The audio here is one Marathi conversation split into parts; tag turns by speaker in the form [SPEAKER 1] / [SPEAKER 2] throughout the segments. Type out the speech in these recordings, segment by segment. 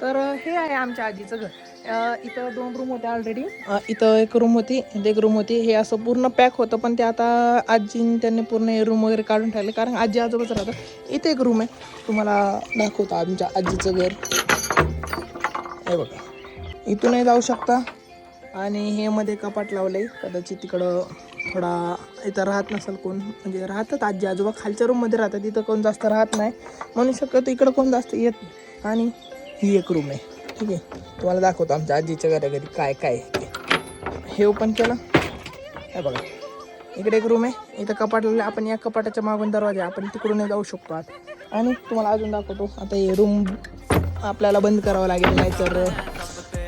[SPEAKER 1] तर हे आहे आमच्या आजीचं घर. इथं 2 रूम होत्या ऑलरेडी. इथं एक रूम होती, इथे एक रूम होती. हे असं पूर्ण पॅक होतं, पण ते आता आजीने त्यांनी पूर्ण रूम वगैरे काढून ठेवले, कारण आजी आजोबाच राहतं. इथे एक रूम आहे, तुम्हाला दाखवतो आमच्या आजीचं घर. हे बघा, इथूनही जाऊ शकता. आणि हे मध्ये कपाट लावलंय, कदाचित तिकडं थोडा इथं राहत नसेल कोण, म्हणजे राहतात आजी आजोबा खालच्या रूममध्ये राहतात, इथं कोण जास्त राहत नाही म्हणू शकतो, इकडं कोण जास्त येत नाही. आणि ही एक रूम आहे, ठीक आहे. तुम्हाला दाखवतो आमच्या आजीच्या घराघरी काय काय आहे. हे ओपन केलं, हे बघा इकडे एक रूम आहे, इथं कपाट लावलं. आपण या कपाटाच्या मागून दरवाजा, आपण तिकडून जाऊ शकतो आत. आणि तुम्हाला अजून दाखवतो. आता हे रूम आपल्याला बंद करावं लागेल, नाहीतर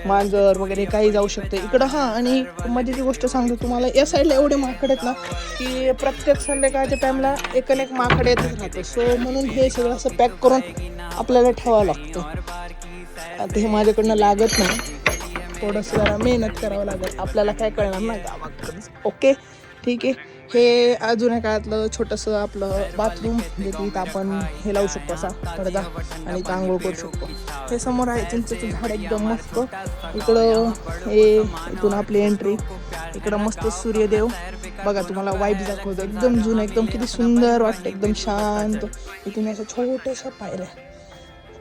[SPEAKER 1] मांजर वगैरे काही जाऊ शकते इकडं. हां, आणि मजेची गोष्ट सांगतो तुम्हाला, या साईडला एवढे माकड आहेत ना, की प्रत्येक संध्याकाळच्या टाईमला एक माकड येतच राहतं. सो म्हणून हे सगळं असं पॅक करून आपल्याला ठेवावं लागतं. आता हे माझ्याकडनं लागत नाही, थोडंसं जरा मेहनत करावं लागेल, आपल्याला काय कळणार नाही गावाकडं. ओके, ठीक आहे. हे अजून एक काळातलं छोटंसं आपलं बाथरूम, जे की इथं आपण हे लावू शकतो असा पडदा, आणि इथं आंघोळ करू शकतो. हे समोर आहे चिंचेचं झाड, एकदम मस्त. इकडं हे इथून आपली एंट्री, इकडं मस्त सूर्यदेव बघा, तुम्हाला वाईब दाखवतो, एकदम जुनं, एकदम किती सुंदर वाटतं, एकदम शांत. इथून असं छोट्याशा पायऱ्या.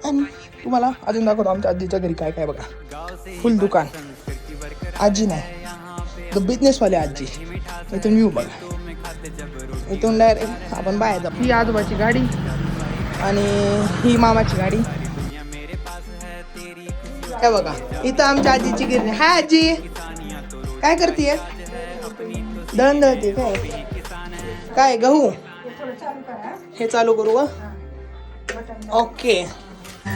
[SPEAKER 1] आणि तुम्हाला अजून दाखवतो आमच्या आजीच्या घरी काय काय बघा. फुल दुकान, आजी नाही, बिझनेसवाले आजी. इथून व्ह्यू बघा, इथून डायरेक्ट आपण बाहेर जाऊ. ही आजोबाची गाडी आणि ही मामाची गाडी. काय बघा, इथं आमच्या आजीची गिरणी. हाय आजी, काय करते? दळण दळते काय? काय गहू? हे चालू करू व. ओके,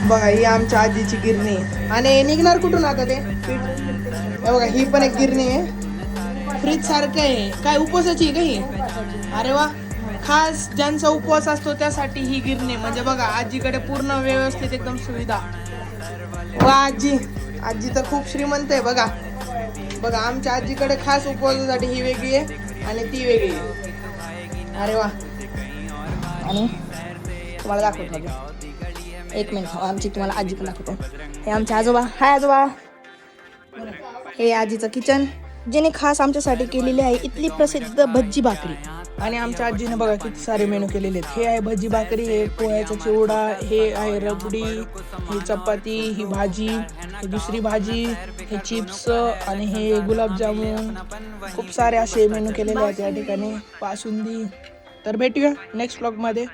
[SPEAKER 1] बघा ही आमच्या आजीची गिरणी. आणि निघणार कुठून आता ते पीठ? बघा, ही पण एक गिरणी आहे, फ्रीज सारखं आहे. काय उपवासाची का ही? अरे वा, खास ज्यांचा उपवास असतो त्यासाठी ही गिरणी. म्हणजे बघा, आजीकडे पूर्ण व्यवस्थित एकदम सुविधा. वा आजी, आजी तर खूप श्रीमंत आहे. बघा बघा, आमच्या आजीकडे खास उपवासासाठी ही वेगळी आहे आणि ती वेगळी आहे. अरे वा. आणि तुम्हाला दाखवतो, एक मिनिट आमची, तुम्हाला आजी पण दाखवतो. हे आमचे आजोबा. हाय आजोबा. हे आजीचं किचन, ज्याने खास आमच्यासाठी केलेली आहे इथली प्रसिद्ध भज्जी भाकरी. आणि आमच्या आजीने बघा किती सारे मेनू केलेले आहेत. हे आहे भज्जी भाकरी, हे पोह्याचा चिवडा, हे आहे रबडी, ही चपाती, ही भाजी, ही दुसरी भाजी, हे चिप्स, आणि हे गुलाबजामुन. खूप सारे असे मेनू केलेले आहेत या ठिकाणी, बासुंदी. तर भेटूया नेक्स्ट व्लॉगमध्ये.